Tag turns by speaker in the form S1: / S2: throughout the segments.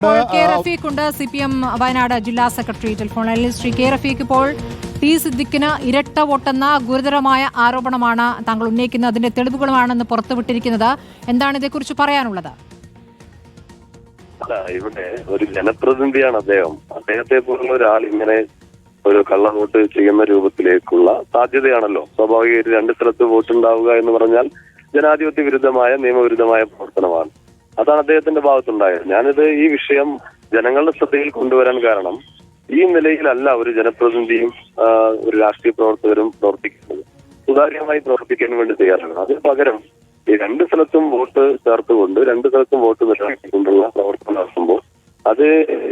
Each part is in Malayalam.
S1: കെ റഫീഖ് ഉണ്ട്, CPM വയനാട് ജില്ലാ സെക്രട്ടറി ടെലിഫോണിൽ. ശ്രീ കെ റഫീഖ്, ഇപ്പോൾ ടി സിദ്ദിഖിന് ഇരട്ട വോട്ടെന്ന ഗുരുതരമായ ആരോപണമാണ് താങ്കൾ ഉന്നയിക്കുന്നത്. അതിന്റെ തെളിവുകളുമാണെന്ന് പുറത്തുവിട്ടിരിക്കുന്നത്. എന്താണ് ഇതേക്കുറിച്ച് പറയാനുള്ളത്?
S2: ഇവിടെ ഒരു ജനപ്രതിനിധിയാണ് അദ്ദേഹത്തെ പോലുള്ള ഒരാൾ ഇങ്ങനെ ഒരു കള്ളവോട്ട് ചെയ്യുന്ന രൂപത്തിലേക്കുള്ള സാധ്യതയാണല്ലോ സ്വാഭാവികമായിട്ട്. രണ്ട് സ്ഥലത്ത് വോട്ടുണ്ടാവുക എന്ന് പറഞ്ഞാൽ ജനാധിപത്യ വിരുദ്ധമായ നിയമവിരുദ്ധമായ പ്രവർത്തനമാണ്. അതാണ് അദ്ദേഹത്തിന്റെ ഭാഗത്തുണ്ടായത്. ഞാനിത് ഈ വിഷയം ജനങ്ങളുടെ ശ്രദ്ധയിൽ കൊണ്ടുവരാൻ കാരണം ഈ നിലയിലല്ല ഒരു ജനപ്രതിനിധിയും ഒരു രാഷ്ട്രീയ പ്രവർത്തകരും പ്രവർത്തിക്കുന്നത്. സുതാര്യമായി പ്രവർത്തിക്കാൻ വേണ്ടി തയ്യാറാണ്. അതിന് പകരം ഈ രണ്ട് സ്ഥലത്തും വോട്ട് ചേർത്തുകൊണ്ട് രണ്ട് സ്ഥലത്തും വോട്ട് നിലനിർത്തിക്കൊണ്ടുള്ള പ്രവർത്തനം നടത്തുമ്പോൾ അത്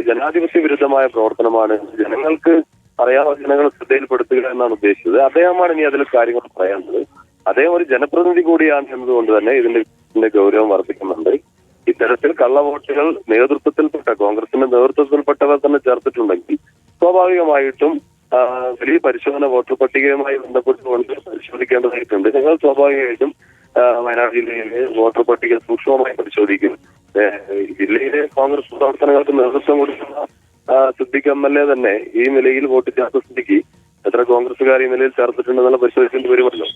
S2: ജനാധിപത്യ വിരുദ്ധമായ പ്രവർത്തനമാണ്. ജനങ്ങൾക്ക് അറിയാവുന്ന ജനങ്ങളെ ശ്രദ്ധയിൽപ്പെടുത്തുക എന്നാണ് ഉദ്ദേശിച്ചത്. അദ്ദേഹമാണ് ഇനി അതിൽ കാര്യങ്ങൾ പറയാനുള്ളത്. അദ്ദേഹം ഒരു ജനപ്രതിനിധി കൂടിയാണ് എന്നതുകൊണ്ട് തന്നെ ഇതിന്റെ ഗൗരവം വർദ്ധിക്കുന്നുണ്ട്. ഇത്തരത്തിൽ കള്ളവോട്ടുകൾ കോൺഗ്രസിന്റെ നേതൃത്വത്തിൽപ്പെട്ടവർ തന്നെ ചേർത്തിട്ടുണ്ടെങ്കിൽ സ്വാഭാവികമായിട്ടും വലിയ പരിശോധന വോട്ടർ പട്ടികയുമായി ബന്ധപ്പെട്ടുകൊണ്ട് പരിശോധിക്കേണ്ടതായിട്ടുണ്ട്. ഞങ്ങൾ സ്വാഭാവികമായിട്ടും വയനാട് ജില്ലയിലെ വോട്ടർ പട്ടിക സൂക്ഷ്മമായി പരിശോധിക്കും. ജില്ലയിലെ കോൺഗ്രസ് പ്രവർത്തനങ്ങൾക്ക് നേതൃത്വം കൊടുക്കുന്ന സിദ്ദിഖ് MLA തന്നെ ഈ നിലയിൽ വോട്ട് ചേർത്ത സ്ഥിതിക്ക് എത്ര കോൺഗ്രസുകാർ ഈ നിലയിൽ ചേർത്തിട്ടുണ്ടെന്നുള്ള പരിശോധിക്കേണ്ടി വരുമല്ലോ.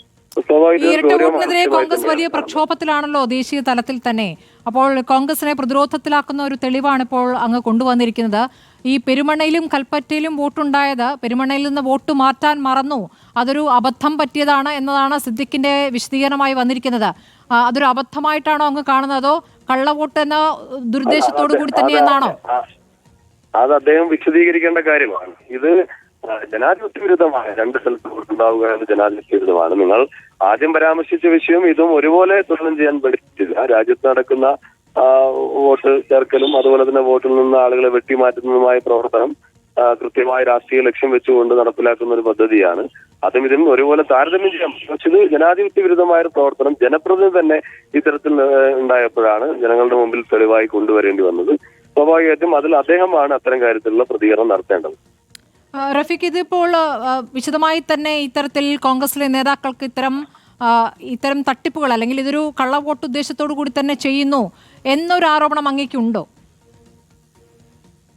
S1: ഇരട്ടവോട്ടിനെതിരെ കോൺഗ്രസ് വലിയ പ്രക്ഷോഭത്തിലാണല്ലോ ദേശീയ തലത്തിൽ തന്നെ. അപ്പോൾ കോൺഗ്രസിനെ പ്രതിരോധത്തിലാക്കുന്ന ഒരു തെളിവാണ് ഇപ്പോൾ അങ്ങ് കൊണ്ടുവന്നിരിക്കുന്നത്. ഈ പെരുമണ്ണയിലും കൽപ്പറ്റയിലും വോട്ടുണ്ടായത്, പെരുമണ്ണയിൽ നിന്ന് വോട്ട് മാറ്റാൻ മറന്നു, അതൊരു അബദ്ധം പറ്റിയതാണ് എന്നതാണ് സിദ്ദിഖിന്റെ വിശദീകരണമായി വന്നിരിക്കുന്നത്. അതൊരു അബദ്ധമായിട്ടാണോ അങ്ങ് കാണുന്നത്, അതോ കള്ളവോട്ട് എന്ന ദുരുദ്ദേശത്തോടു കൂടി തന്നെയെന്നാണോ?
S2: അത് അദ്ദേഹം വിശദീകരിക്കേണ്ട കാര്യമാണ്. ഇത് ജനാധിപത്യ വിരുദ്ധമായ രണ്ട് സ്ഥലത്ത് വോട്ടുണ്ടാവുക എന്നത് ജനാധിപത്യ വിരുദ്ധമാണ്. നിങ്ങൾ ആദ്യം പരാമർശിച്ച വിഷയം ഇതും ഒരുപോലെ തുലനം ചെയ്യാൻ പറ്റില്ല. രാജ്യത്ത് നടക്കുന്ന വോട്ട് ചേർക്കലും അതുപോലെ തന്നെ വോട്ടിൽ നിന്ന് ആളുകളെ വെട്ടിമാറ്റുന്നതുമായ പ്രവർത്തനം കൃത്യമായ രാഷ്ട്രീയ ലക്ഷ്യം വെച്ചുകൊണ്ട് നടപ്പിലാക്കുന്ന ഒരു പദ്ധതിയാണ്. അതും ഇതിനും ഒരുപോലെ താരതമ്യം ചെയ്യാം. പക്ഷെ ഇത് ജനാധിപത്യ വിരുദ്ധമായ ഒരു പ്രവർത്തനം ജനപ്രതിനിധി തന്നെ ഇത്തരത്തിൽ ഉണ്ടായപ്പോഴാണ് ജനങ്ങളുടെ മുമ്പിൽ തെളിവായി കൊണ്ടുവരേണ്ടി വന്നത്. സ്വാഭാവികമായിട്ടും അതിൽ അദ്ദേഹമാണ് അത്തരം കാര്യത്തിലുള്ള പ്രതികരണം നടത്തേണ്ടത്.
S1: റഫീഖ്, ഇതിപ്പോൾ വിശദമായി തന്നെ ഇത്തരത്തിൽ കോൺഗ്രസിലെ നേതാക്കൾക്ക് ഇത്തരം തട്ടിപ്പുകൾ അല്ലെങ്കിൽ ഇതൊരു കള്ളവോട്ട് ഉദ്ദേശത്തോടു കൂടി തന്നെ ചെയ്യുന്നു എന്നൊരു ആരോപണം അങ്ങേക്കുണ്ടോ?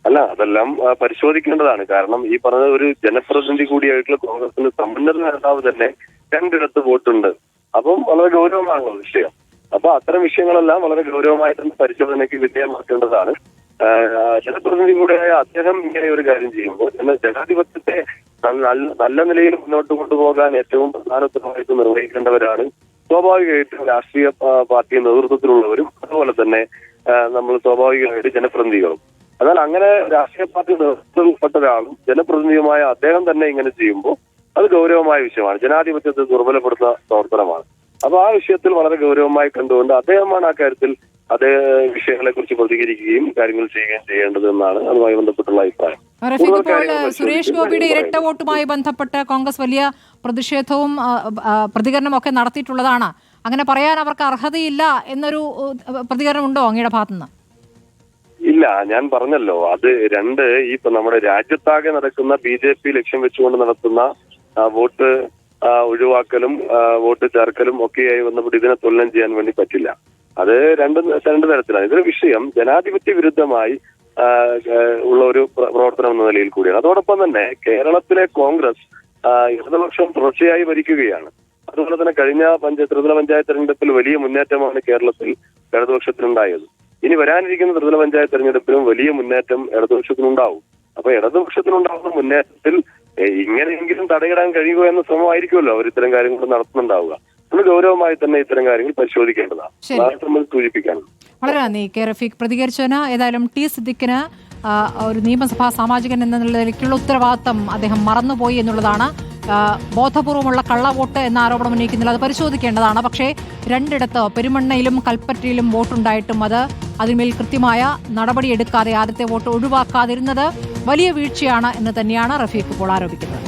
S2: അല്ല, അതെല്ലാം പരിശോധിക്കേണ്ടതാണ്. കാരണം ഈ പറഞ്ഞ ഒരു ജനപ്രതിനിധി കൂടിയായിട്ടുള്ള കോൺഗ്രസിന്റെ സമ്പന്നത നേതാവ് തന്നെ രണ്ടിടത്ത് വോട്ടുണ്ട്. അപ്പം വളരെ ഗൗരവമാണല്ലോ വിഷയം. അപ്പൊ അത്തരം വിഷയങ്ങളെല്ലാം വളരെ ഗൗരവമായി തന്നെ പരിശോധനയ്ക്ക് വിധേയമാക്കേണ്ടതാണ്. ജനപ്രതിനിധി കൂടെയായ അദ്ദേഹം ഇങ്ങനെ ഒരു കാര്യം ചെയ്യുമ്പോൾ ജനാധിപത്യത്തെ നല്ല നിലയിൽ മുന്നോട്ട് കൊണ്ടുപോകാൻ ഏറ്റവും പ്രധാനമായിട്ട് നിർവഹിക്കേണ്ടവരാണ് സ്വാഭാവികമായിട്ടും രാഷ്ട്രീയ പാർട്ടി നേതൃത്വത്തിലുള്ളവരും അതുപോലെ തന്നെ നമ്മൾ സ്വാഭാവികമായിട്ട് ജനപ്രതിനിധികളും. എന്നാൽ അങ്ങനെ രാഷ്ട്രീയ പാർട്ടി നേതൃത്വത്തിൽപ്പെട്ട ഒരാളും ജനപ്രതിനിധിയുമായ അദ്ദേഹം തന്നെ ഇങ്ങനെ ചെയ്യുമ്പോൾ അത് ഗൗരവമായ വിഷയമാണ്. ജനാധിപത്യത്തെ ദുർബലപ്പെടുത്തുന്ന പ്രവർത്തനമാണ്. അപ്പൊ ആ വിഷയത്തിൽ വളരെ ഗൗരവമായി കണ്ടുകൊണ്ട് അദ്ദേഹമാണ് ആ കാര്യത്തിൽ അതേ വിഷയങ്ങളെ കുറിച്ച് പ്രതികരിക്കുകയും കാര്യങ്ങൾ ചെയ്യുകയും ചെയ്യേണ്ടത് എന്നാണ് അതുമായി ബന്ധപ്പെട്ടുള്ള അഭിപ്രായം.
S1: സുരേഷ് ഗോപിയുടെ ഇരട്ട വോട്ടുമായി ബന്ധപ്പെട്ട് കോൺഗ്രസ് വലിയ പ്രതിഷേധവും പ്രതികരണവും ഒക്കെ നടത്തിയിട്ടുള്ളതാണ്. അങ്ങനെ പറയാൻ അവർക്ക് അർഹതയില്ല എന്നൊരു പ്രതികരണം ഉണ്ടോ അങ്ങയുടെ ഭാഗത്തുനിന്ന്?
S2: ഇല്ല, ഞാൻ പറഞ്ഞല്ലോ, അത് ഇപ്പൊ നമ്മുടെ രാജ്യത്താകെ നടക്കുന്ന BJP ലക്ഷ്യം വെച്ചുകൊണ്ട് നടത്തുന്ന വോട്ട് ഒഴിവാക്കലും വോട്ട് ചേർക്കലും ഒക്കെയായി വന്നപ്പോൾ ഇതിനെ തുലനം ചെയ്യാൻ വേണ്ടി പറ്റില്ല. അത് രണ്ട് തരത്തിലാണ്. ഇതൊരു വിഷയം ജനാധിപത്യ വിരുദ്ധമായി ഉള്ള ഒരു പ്രവർത്തനം എന്ന നിലയിൽ കൂടിയാണ്. അതോടൊപ്പം തന്നെ കേരളത്തിലെ കോൺഗ്രസ് ഇടതുപക്ഷം തുടർച്ചയായി ഭരിക്കുകയാണ്. അതുപോലെ തന്നെ കഴിഞ്ഞ ത്രിതല പഞ്ചായത്ത് തെരഞ്ഞെടുപ്പിൽ വലിയ മുന്നേറ്റമാണ് കേരളത്തിൽ ഇടതുപക്ഷത്തിനുണ്ടായത്. ഇനി വരാനിരിക്കുന്ന ത്രിതല പഞ്ചായത്ത് തെരഞ്ഞെടുപ്പിലും വലിയ മുന്നേറ്റം ഇടതുപക്ഷത്തിനുണ്ടാവും. അപ്പൊ ഇടതുപക്ഷത്തിനുണ്ടാവുന്ന മുന്നേറ്റത്തിൽ ഇങ്ങനെയെങ്കിലും തടയിടാൻ കഴിയുക എന്ന ശ്രമമായിരിക്കുമല്ലോ അവർ ഇത്തരം കാര്യങ്ങൾ നടത്തുന്നുണ്ടാവുക. നമ്മൾ ഗൗരവമായി തന്നെ ഇത്തരം കാര്യങ്ങൾ പരിശോധിക്കേണ്ടതാണ്. സൂചിപ്പിക്കാനുള്ളത്.
S1: വളരെ നന്ദി കെ റഫീഖ് പ്രതികരിച്ചതിന്. ഏതായാലും ടി സിദ്ദിഖിന് ഒരു നിയമസഭാ സാമാജികൻ എന്ന നിലയ്ക്കുള്ള ഉത്തരവാദിത്തം അദ്ദേഹം മറന്നുപോയി എന്നുള്ളതാണ്. ബോധപൂർവമുള്ള കള്ളവോട്ട് എന്ന ആരോപണം ഉന്നയിക്കുന്നില്ല, അത് പരിശോധിക്കേണ്ടതാണ്. പക്ഷേ രണ്ടിടത്ത് പെരുമണ്ണയിലും കൽപ്പറ്റയിലും വോട്ടുണ്ടായിട്ടും അതിന്മേൽ കൃത്യമായ നടപടിയെടുക്കാതെ ആദ്യത്തെ വോട്ട് ഒഴിവാക്കാതിരുന്നത് വലിയ വീഴ്ചയാണ് എന്ന് തന്നെയാണ് റഫീഖ് ഇപ്പോൾ ആരോപിക്കുന്നത്.